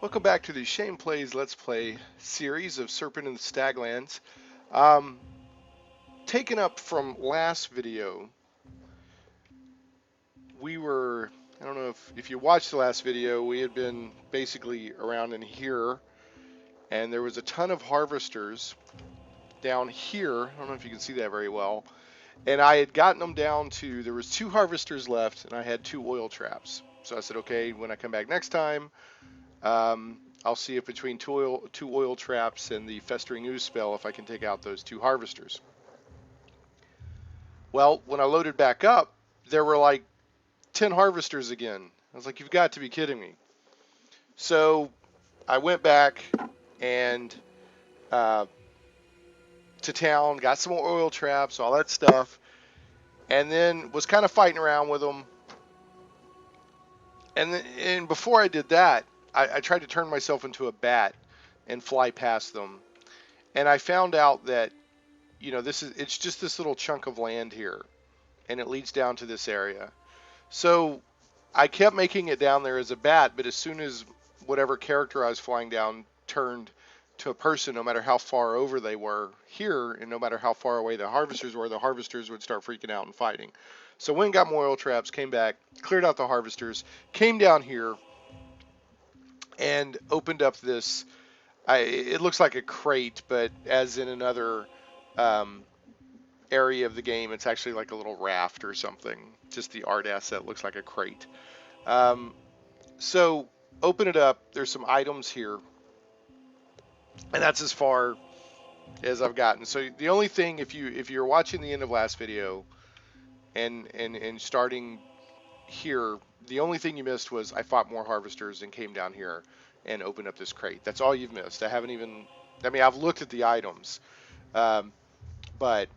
Welcome back to the Shane Plays Let's Play series of Serpent and the Staglands. Um, Taken up from last video, I don't know if you watched the last video, we had been basically around in here, and there was a ton of harvesters down here. I don't know if you can see that very well. And I had gotten them down to, there was 2 harvesters left, and I had 2 oil traps. So I said, okay, when I come back next time, I'll see if between two oil traps and the festering ooze spell, if I can take out those 2 harvesters. Well, when I loaded back up, there were like 10 harvesters again. I was like, you've got to be kidding me. So I went back and to town, got some more oil traps, all that stuff, and then was kind of fighting around with them. And before I did that, I tried to turn myself into a bat and fly past them. And I found out that, it's just this little chunk of land here, and it leads down to this area. So I kept making it down there as a bat, but as soon as whatever character I was flying down turned to a person, no matter how far over they were here, and no matter how far away the harvesters were, the harvesters would start freaking out and fighting. So went and got more oil traps, came back, cleared out the harvesters, came down here, and opened up this. It looks like a crate, but as in another area of the game, it's actually like a little raft or something. Just the art asset looks like a crate. So open it up. There's some items here, and that's as far as I've gotten. So the only thing, if you're watching the end of last video and starting here, the only thing you missed was I fought more harvesters and came down here and opened up this crate. That's all you've missed. I've looked at the items, but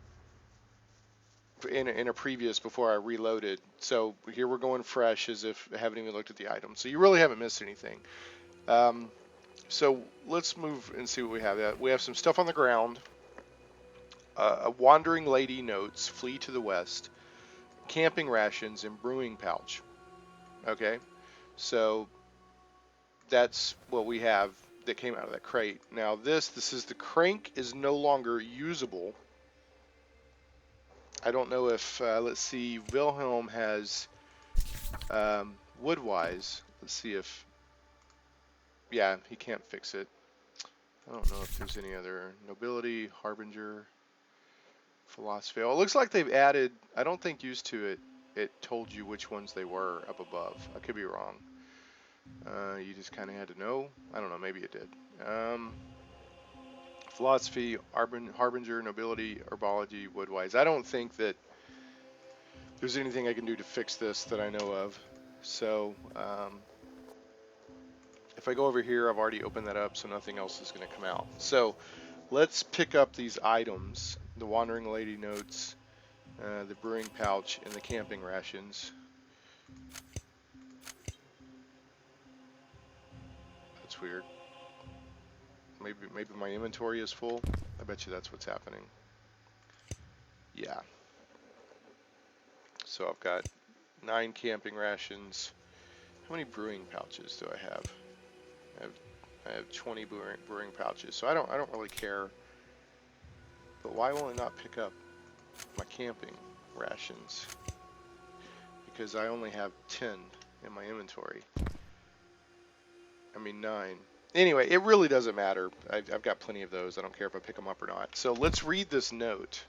in a previous before I reloaded. So here we're going fresh as if I haven't even looked at the items. So you really haven't missed anything. So let's move and see what we have. We have some stuff on the ground. A wandering lady notes, flee to the west, camping rations, and brewing pouch. Okay, so that's what we have that came out of that crate. Now this is the crank is no longer usable. I don't know if, let's see, Wilhelm has Woodwise. Let's see if, yeah, he can't fix it. I don't know if there's any other. Nobility, Harbinger, Philosophy. Oh, it looks like they've added, I don't think used to it told you which ones they were up above. I could be wrong. You just kind of had to know. I don't know, maybe it did. Philosophy, Harbinger, Nobility, Herbology, Woodwise. I don't think that there's anything I can do to fix this that I know of. So if I go over here, I've already opened that up, so nothing else is going to come out. So let's pick up these items: the Wandering Lady notes, the brewing pouch, and the camping rations. That's weird. Maybe my inventory is full. I bet you that's what's happening. Yeah. So I've got 9 camping rations. How many brewing pouches do I have? I have 20 brewing pouches. So I don't really care. But why will it not pick up my camping rations? Because I only have 10 in my inventory. I mean 9. Anyway, it really doesn't matter. I've got plenty of those. I don't care if I pick them up or not. So let's read this note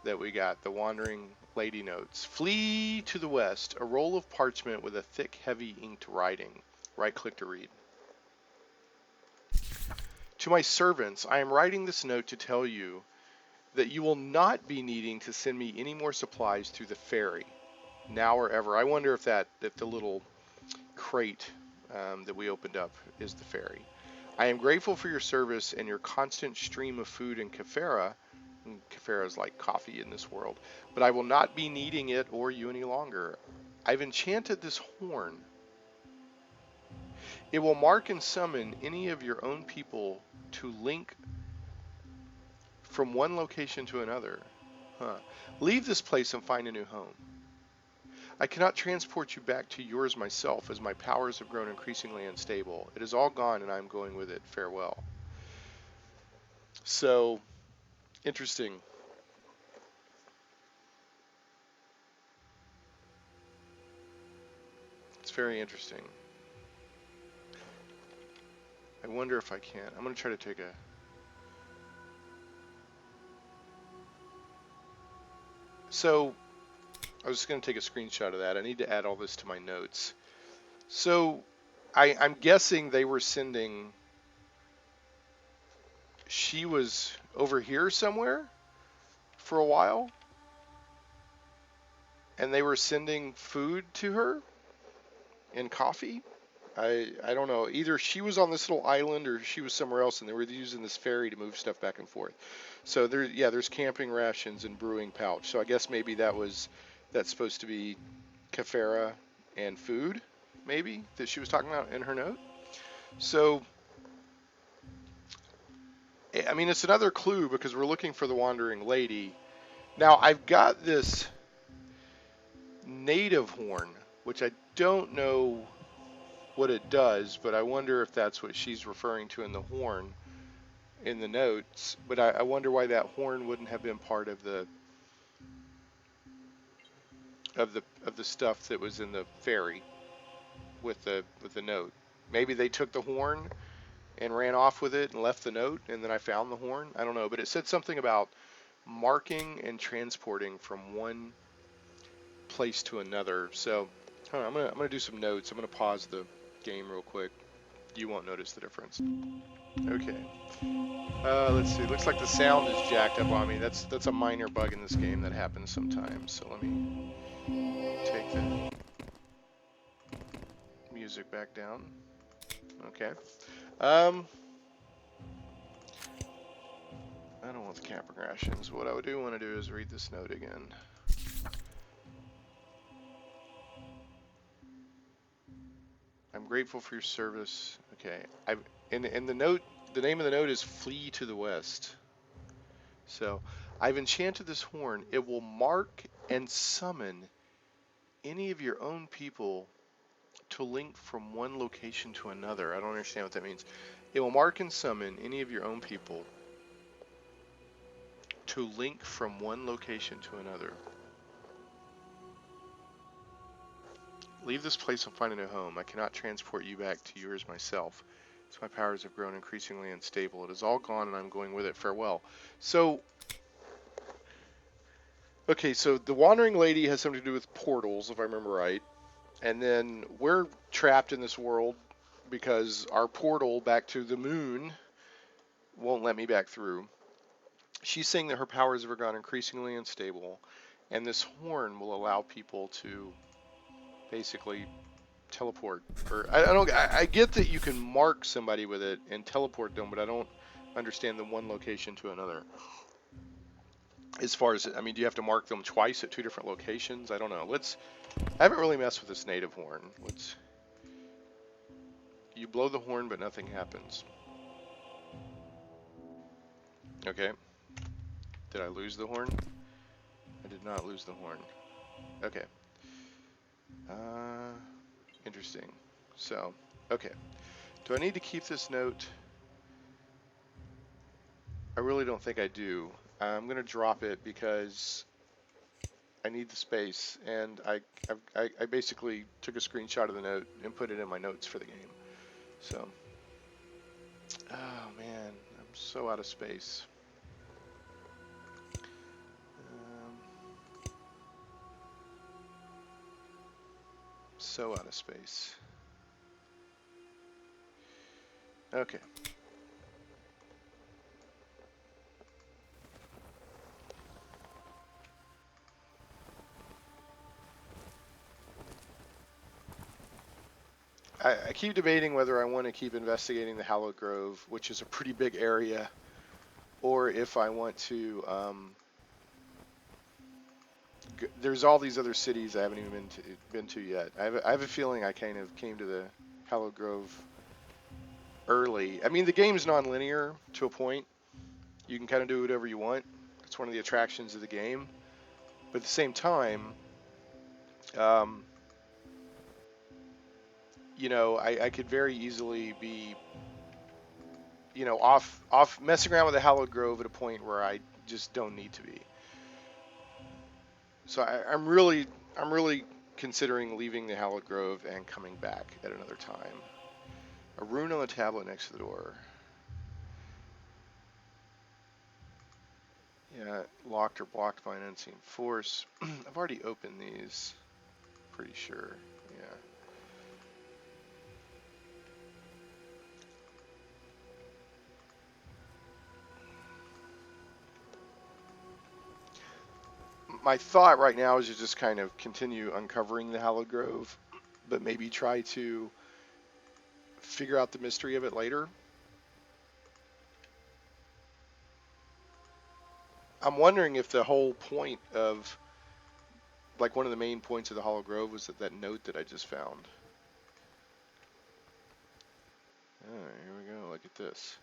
that we got. The Wandering Lady notes. Flee to the west. A roll of parchment with a thick, heavy inked writing. Right click to read. To my servants, I am writing this note to tell you that you will not be needing to send me any more supplies through the ferry, now or ever. I wonder if the little crate that we opened up is the ferry. I am grateful for your service and your constant stream of food in Kefera. Kefera is like coffee in this world, but I will not be needing it or you any longer. I've enchanted this horn. It will mark and summon any of your own people to link from one location to another. Leave this place and find a new home. I cannot transport you back to yours myself, as my powers have grown increasingly unstable. It is all gone, and I am going with it. Farewell. So, interesting. It's very interesting. I wonder if I can. I'm going to try to take a... So, I was just going to take a screenshot of that. I need to add all this to my notes. So, I'm guessing they were sending... She was over here somewhere for a while, and they were sending food to her and coffee. I don't know. Either she was on this little island or she was somewhere else, and they were using this ferry to move stuff back and forth. So there's camping rations and brewing pouch. So I guess maybe that's supposed to be Kefera and food, maybe, that she was talking about in her note. So, I mean, it's another clue because we're looking for the wandering lady. Now, I've got this native horn, which I don't know what it does, but I wonder if that's what she's referring to in the horn in the notes. But I wonder why that horn wouldn't have been part of the stuff that was in the ferry with the note. Maybe they took the horn and ran off with it and left the note, and then I found the horn. I don't know, but it said something about marking and transporting from one place to another. So I'm gonna do some notes. I'm gonna pause the game real quick. You won't notice the difference. Okay. Let's see. Looks like the sound is jacked up on me. That's a minor bug in this game that happens sometimes. So let me take the music back down. Okay. I don't want the camping rations. What I do want to do is read this note again. I'm grateful for your service. Okay. In the note, the name of the note is Flee to the West. So, I've enchanted this horn. It will mark and summon any of your own people to link from one location to another. I don't understand what that means. It will mark and summon any of your own people to link from one location to another. Leave this place and find a new home. I cannot transport you back to yours myself. So my powers have grown increasingly unstable. It is all gone and I'm going with it. Farewell. So, okay, so the Wandering Lady has something to do with portals, if I remember right. And then we're trapped in this world because our portal back to the moon won't let me back through. She's saying that her powers have gone increasingly unstable, and this horn will allow people to basically teleport. Or I get that you can mark somebody with it and teleport them, but I don't understand the one location to another. As far as, I mean, do you have to mark them twice at two different locations? I don't know. I haven't really messed with this native horn. You blow the horn, but nothing happens. Okay. Did I lose the horn? I did not lose the horn. Okay. Interesting. So, okay. Do I need to keep this note? I really don't think I do. I'm going to drop it because I need the space, and I basically took a screenshot of the note and put it in my notes for the game. So, oh man, I'm so out of space. So out of space. Okay. I keep debating whether I want to keep investigating the Hallowed Grove, which is a pretty big area, or if I want to. There's all these other cities I haven't even been to yet. I have a feeling I kind of came to the Hallowed Grove early. I mean, the game's non-linear to a point. You can kind of do whatever you want. It's one of the attractions of the game. But at the same time, Um, you know, I could very easily be, you know, off messing around with the Hallowed Grove at a point where I just don't need to be. So I'm really considering leaving the Hallowed Grove and coming back at another time. A rune on the tablet next to the door. Yeah, locked or blocked by an unseen force. I've already opened these. Pretty sure. Yeah. My thought right now is to just kind of continue uncovering the Hallowed Grove, but maybe try to figure out the mystery of it later. I'm wondering if the whole point of, like, one of the main points of the Hallowed Grove was that note that I just found. Alright, here we go. Look at this.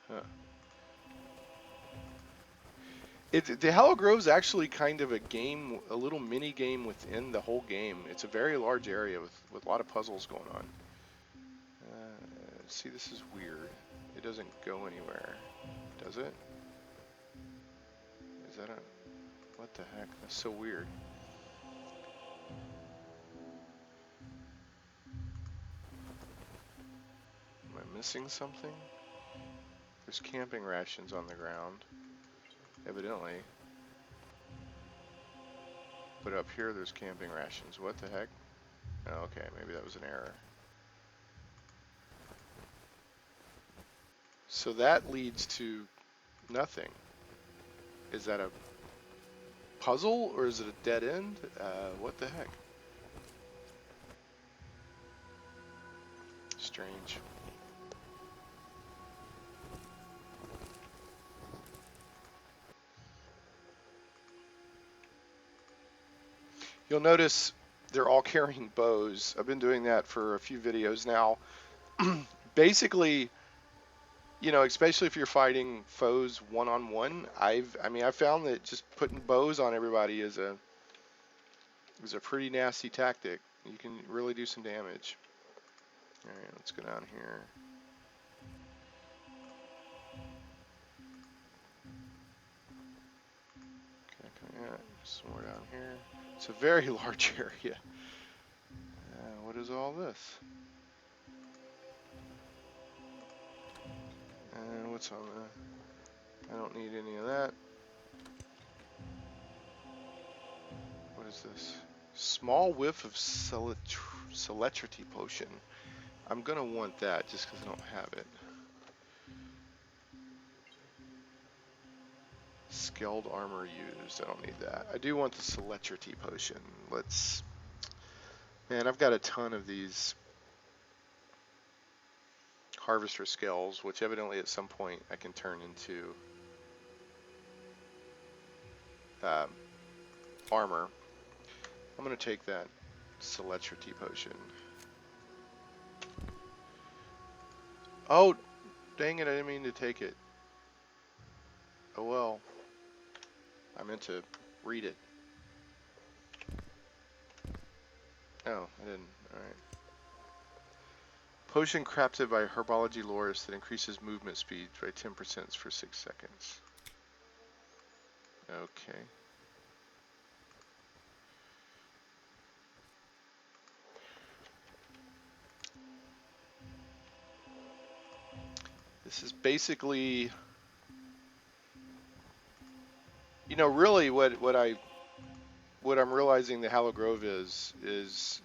Huh. The Hallowed Grove's actually kind of a game, a little mini game within the whole game. It's a very large area with a lot of puzzles going on. See, this is weird. It doesn't go anywhere, does it? Is that a... What the heck? That's so weird. Am I missing something? There's camping rations on the ground, evidently. But up here there's camping rations. What the heck? Oh, okay, maybe that was an error. So that leads to nothing. Is that a puzzle or is it a dead end? What the heck? Strange. You'll notice they're all carrying bows. I've been doing that for a few videos now. Basically, you know, especially if you're fighting foes one-on-one, I found that just putting bows on everybody is a pretty nasty tactic. You can really do some damage. All right, let's go down here. Okay, yeah, somewhere down here. It's a very large area. What is all this? What's on the... I don't need any of that. What is this? Small whiff of celerity potion. I'm gonna want that just because I don't have it. Scaled armor used. I don't need that. I do want the celerity potion. Let's... Man, I've got a ton of these harvester scales, which evidently at some point I can turn into armor. I'm gonna take that celerity potion. Oh, dang it, I didn't mean to take it. Oh well. I meant to read it. Oh, I didn't. Alright. Potion crafted by Herbology Loris that increases movement speed by 10% for 6 seconds. Okay. This is basically, you know, really what I'm realizing the Hallowed Grove is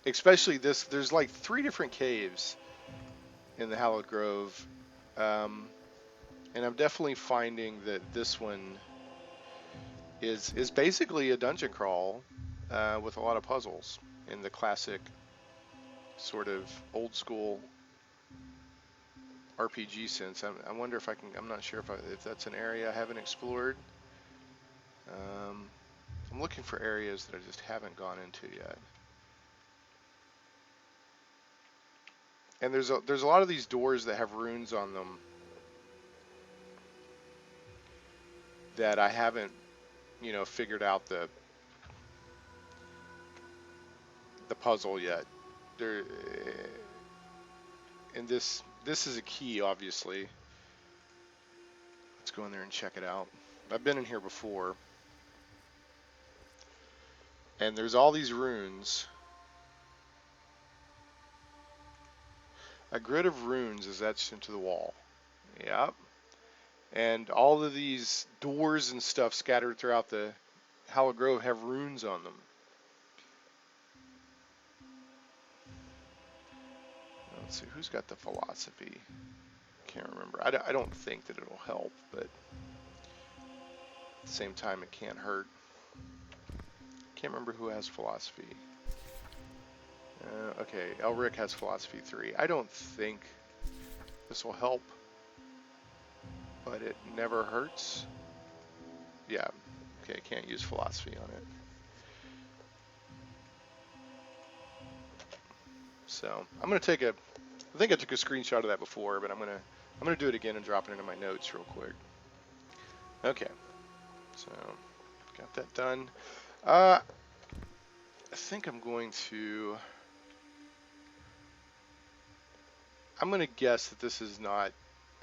especially this. There's like 3 different caves in the Hallowed Grove, and I'm definitely finding that this one is basically a dungeon crawl with a lot of puzzles in the classic sort of old school RPG sense. I wonder if I can. I'm not sure if that's an area I haven't explored. I'm looking for areas that I just haven't gone into yet. And there's a lot of these doors that have runes on them. that I haven't, figured out the puzzle yet. There, and this is a key, obviously. Let's go in there and check it out. I've been in here before, and there's all these runes. A grid of runes is etched into the wall. Yep. And all of these doors and stuff scattered throughout the Hallowed Grove have runes on them. Let's see, who's got the philosophy? Can't remember. I don't think that it'll help, but at the same time, it can't hurt. Can't remember who has philosophy. Okay, Elric has philosophy 3. I don't think this will help, but it never hurts. Yeah, okay, can't use philosophy on it. So I'm gonna take a. I think I took a screenshot of that before, but I'm gonna do it again and drop it into my notes real quick. Okay, so got that done. I think I'm going to. I'm gonna guess that this is not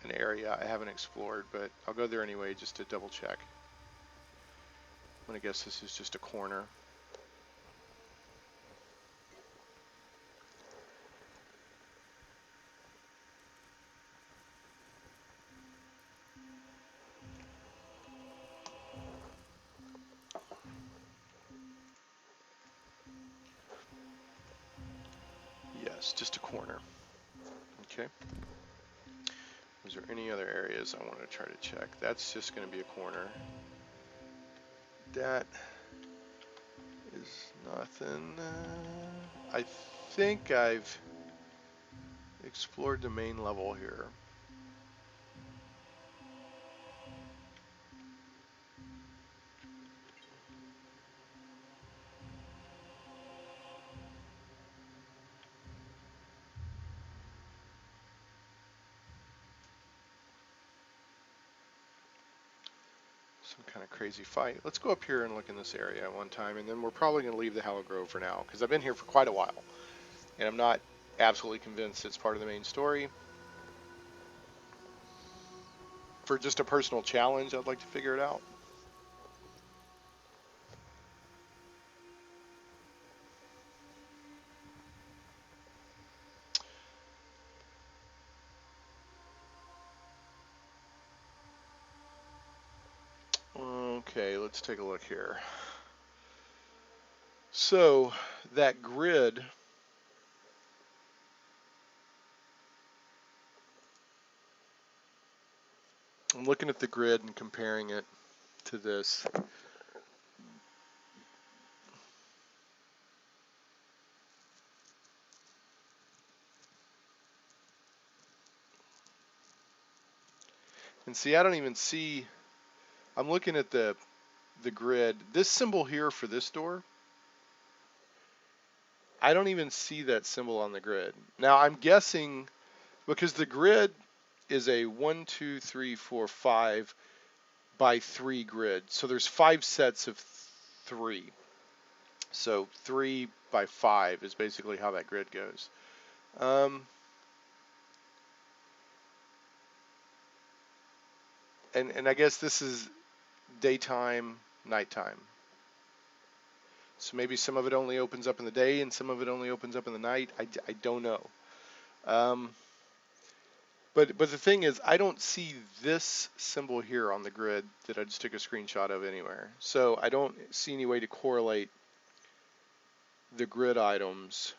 an area I haven't explored, but I'll go there anyway just to double check. I'm gonna guess this is just a corner. Yes, just a corner. Okay. Is there any other areas I want to try to check? That's just going to be a corner. That is nothing. I think I've explored the main level here. Some kind of crazy fight. Let's go up here and look in this area one time, and then we're probably going to leave the Hallowed Grove for now, because I've been here for quite a while, and I'm not absolutely convinced it's part of the main story. For just a personal challenge, I'd like to figure it out. Okay, let's take a look here. So, that grid, I'm looking at the grid and comparing it to this. And see, I don't even see, I'm looking at the grid. This symbol here for this door, I don't even see that symbol on the grid. Now I'm guessing because the grid is a 1, 2, 3, 4, 5 by 3 grid. So there's 5 sets of 3. So 3 by 5 is basically how that grid goes. And I guess this is daytime, nighttime. So maybe some of it only opens up in the day and some of it only opens up in the night. I don't know. But the thing is, I don't see this symbol here on the grid that I just took a screenshot of anywhere. So I don't see any way to correlate the grid items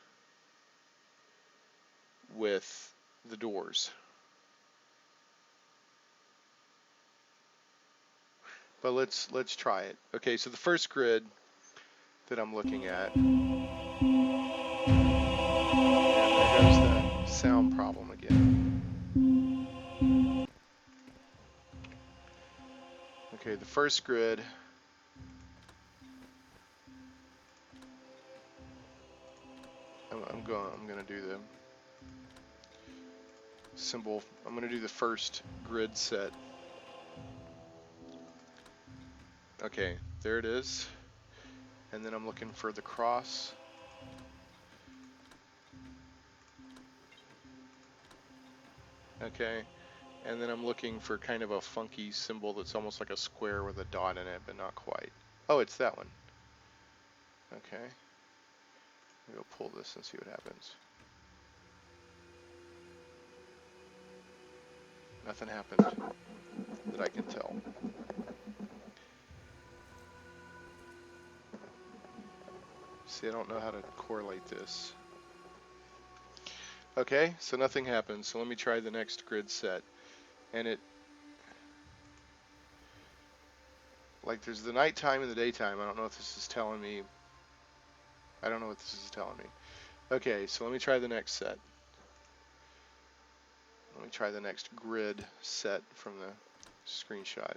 with the doors. But let's try it. Okay, so the first grid that I'm looking at, and there goes the sound problem again. Okay, the first grid, I'm gonna do the symbol. I'm gonna do the first grid set. Okay, there it is. And then I'm looking for the cross. Okay, and then I'm looking for kind of a funky symbol that's almost like a square with a dot in it, but not quite. Oh, it's that one. Okay. We'll pull this and see what happens. Nothing happened that I can tell. See, I don't know how to correlate this. Okay, so nothing happened. So let me try the next grid set. And it, like, there's the nighttime and the daytime. I don't know if this is telling me. I don't know what this is telling me. Okay, so let me try the next set. Let me try the next grid set from the screenshot.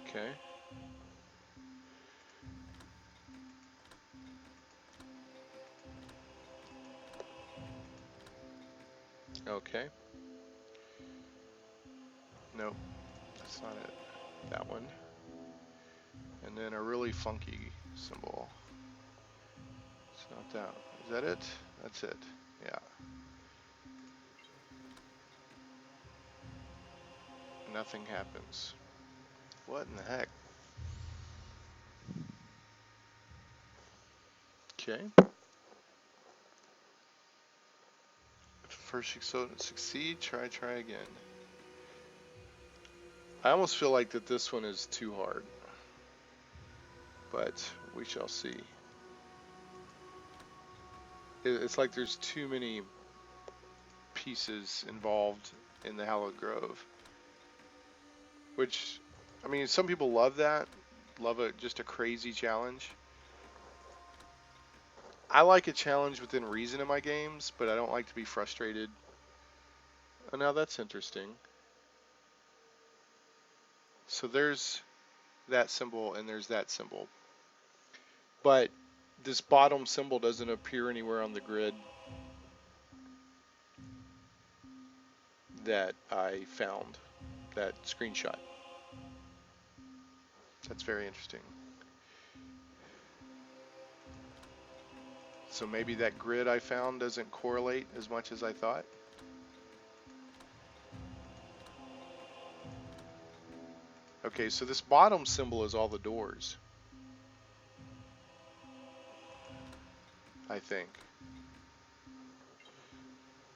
Okay. Okay. Nope, that's not it. That one. And then a really funky symbol. It's not that. Is that it? That's it. Yeah. Nothing happens. What in the heck? Okay. First you succeed, try again. I almost feel like that this one is too hard, but we shall see. It's like there's too many pieces involved in the Hallowed Grove, which, I mean, some people love that, love just a crazy challenge. I like a challenge within reason in my games, but I don't like to be frustrated. Oh, now that's interesting. So there's that symbol and there's that symbol. But this bottom symbol doesn't appear anywhere on the grid that I found, that screenshot. That's very interesting. So maybe that grid I found doesn't correlate as much as I thought. Okay, so this bottom symbol is all the doors, I think.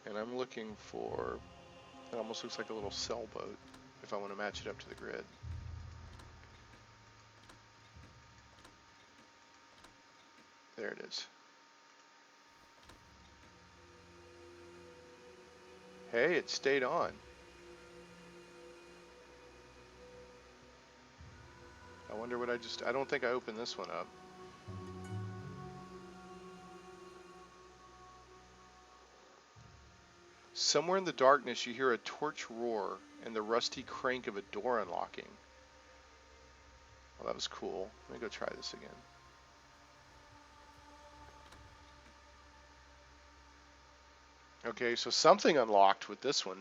And I'm looking for, it almost looks like a little sailboat if I want to match it up to the grid. There it is. Hey, it stayed on. I wonder what I don't think I opened this one up. Somewhere in the darkness you hear a torch roar and the rusty crank of a door unlocking. Well, that was cool. Let me go try this again. Okay, so something unlocked with this one.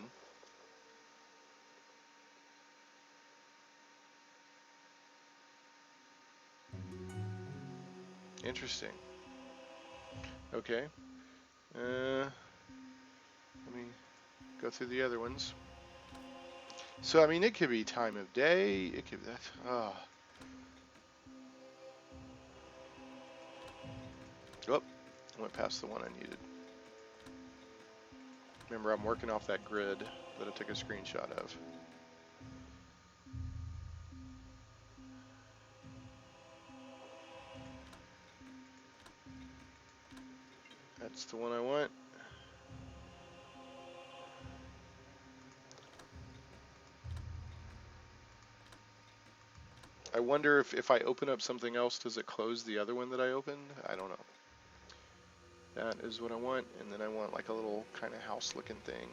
Interesting. Okay. Let me go through the other ones. So, I mean, it could be time of day. It could be that. Oh. Oh, I went past the one I needed. Remember, I'm working off that grid that I took a screenshot of. That's the one I want. I wonder if I open up something else, does it close the other one that I opened? I don't know. That is what I want, and then I want like a little kind of house looking thing.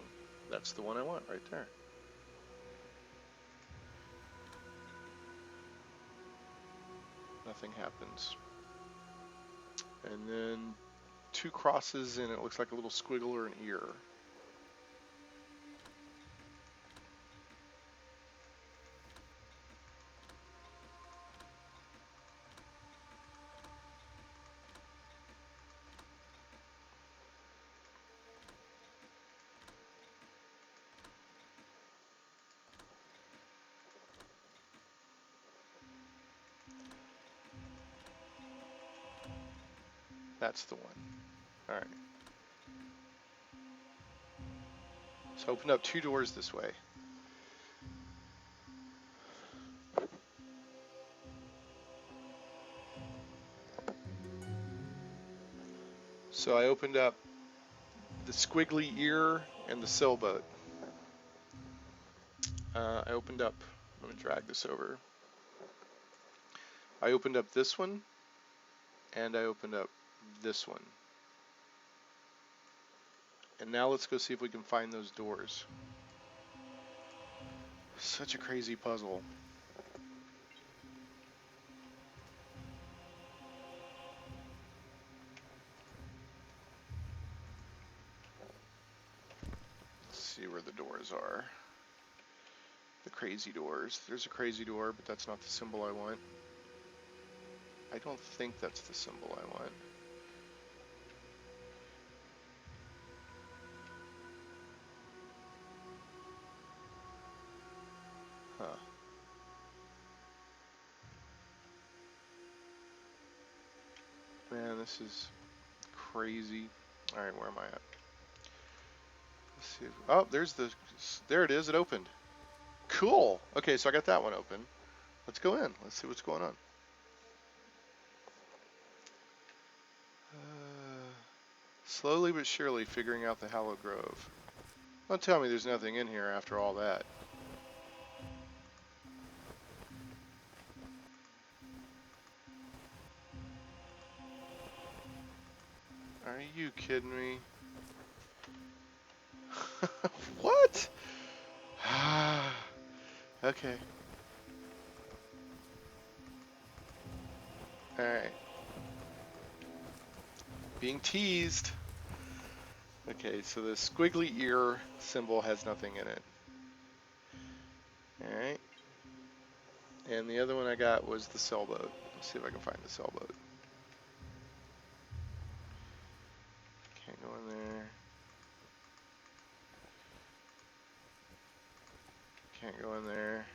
That's the one I want right there. Nothing happens. And then 2 crosses, and it looks like a little squiggle or an ear. That's the one. All right. So open up 2 doors this way. So I opened up the squiggly ear and the sailboat. I opened up, I'm going to drag this over. I opened up this one, and I opened up this one. And now let's go see if we can find those doors. Such a crazy puzzle. Let's see where the doors are. The crazy doors. There's a crazy door, but that's not the symbol I want. I don't think that's the symbol I want. Huh. Man, this is crazy. Alright, where am I at? Let's see. Oh, there it is. It opened. Cool. Okay, so I got that one open. Let's go in. Let's see what's going on. Slowly but surely figuring out the Hallowed Grove. Don't tell me there's nothing in here after all that. Are you kidding me? What? Okay. Alright. Being teased. Okay, so the squiggly ear symbol has nothing in it. Alright. And the other one I got was the sailboat. Let's see if I can find the sailboat. Can't go in there. Can't go in there.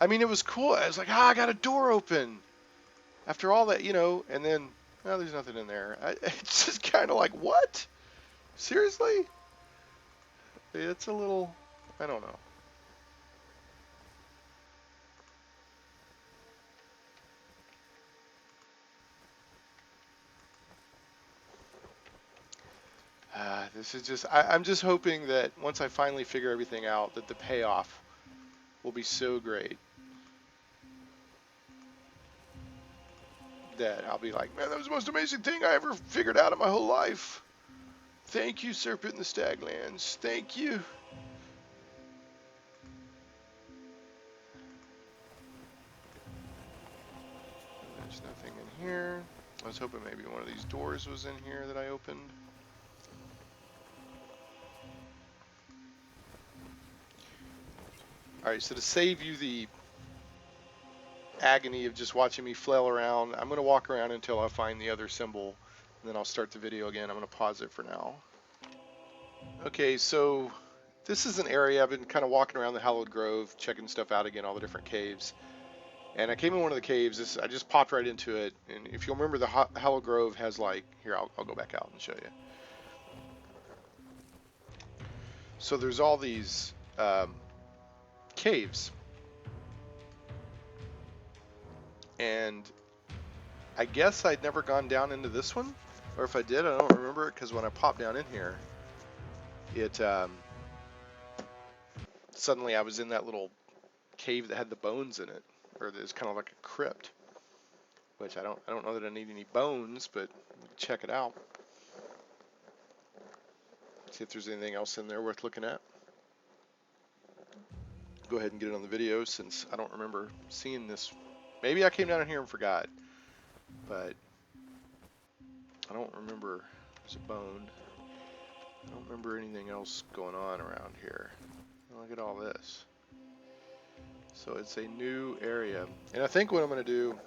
I mean, it was cool. I was like, I got a door open. After all that, and then, no, there's nothing in there. It's just kind of like, what? Seriously? It's a little, I don't know. This is just, I'm just hoping that once I finally figure everything out, that the payoff will be so great that I'll be like, man, that was the most amazing thing I ever figured out in my whole life. Thank you, Serpent in the Staglands. Thank you. There's nothing in here. I was hoping maybe one of these doors was in here that I opened. Alright, so to save you the agony of just watching me flail around, I'm going to walk around until I find the other symbol, and then I'll start the video again. I'm going to pause it for now. Okay, so this is an area I've been kind of walking around the Hallowed Grove, checking stuff out again, all the different caves. And I came in one of the caves. I just popped right into it. And if you'll remember, the Hallowed Grove has like, here, I'll go back out and show you. So there's all these caves. And I guess I'd never gone down into this one. Or if I did, I don't remember it, because when I popped down in here, it suddenly I was in that little cave that had the bones in it, or there's kind of like a crypt, which I don't know that I need any bones, but check it out. See if there's anything else in there worth looking at. Go ahead and get it on the video since I don't remember seeing this. Maybe I came down here and forgot, but I don't remember. There's a bone. I don't remember anything else going on around here. Look at all this. So it's a new area. And I think what I'm going to do,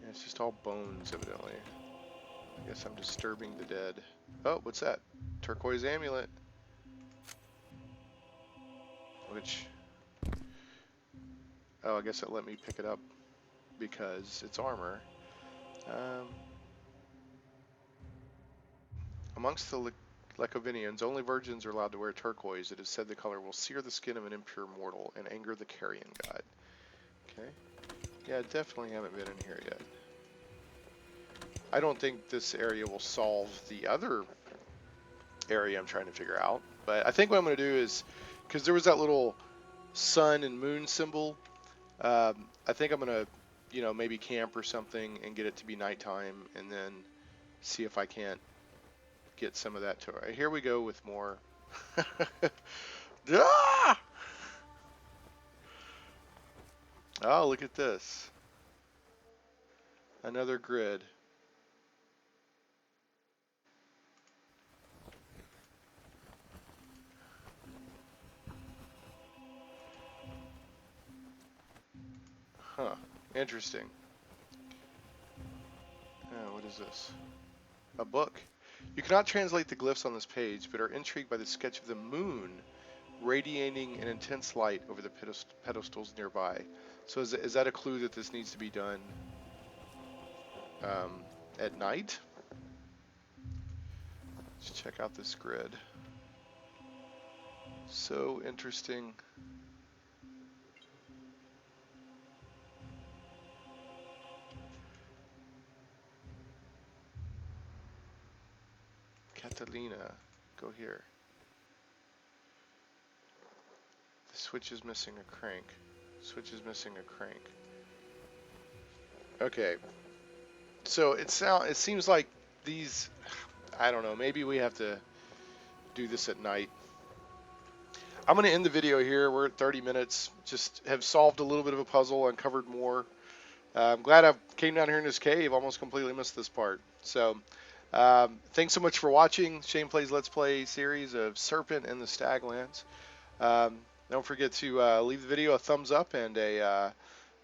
it's just all bones evidently. I guess I'm disturbing the dead. Oh, what's that? Turquoise amulet. Which, oh, I guess it let me pick it up because it's armor. Amongst the Lecovinians, only virgins are allowed to wear turquoise. It is said the color will sear the skin of an impure mortal and anger the carrion god. Okay. Yeah, definitely haven't been in here yet. I don't think this area will solve the other area I'm trying to figure out. But I think what I'm going to do is, because there was that little sun and moon symbol, I think I'm going to, you know, maybe camp or something and get it to be nighttime and then see if I can't get some of that to her. Here we go with more. Ah! Oh, look at this. Another grid. Huh. Interesting. Oh, what is this? A book. You cannot translate the glyphs on this page, but are intrigued by the sketch of the moon radiating an intense light over the pedestals nearby. So is that a clue that this needs to be done at night? Let's check out this grid. So interesting. Catalina, go here. The switch is missing a crank. Switch is missing a crank. Okay. So it seems like these, I don't know, maybe we have to do this at night. I'm going to end the video here. We're at 30 minutes. Just have solved a little bit of a puzzle, uncovered more. I'm glad I came down here in this cave. Almost completely missed this part. So thanks so much for watching Shane Plays Let's Play series of Serpent and the Staglands. Don't forget to leave the video a thumbs up and a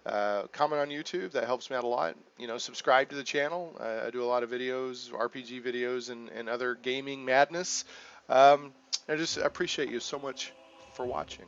comment on YouTube. That helps me out a lot. You know, subscribe to the channel. I do a lot of videos, RPG videos, and other gaming madness. I just appreciate you so much for watching.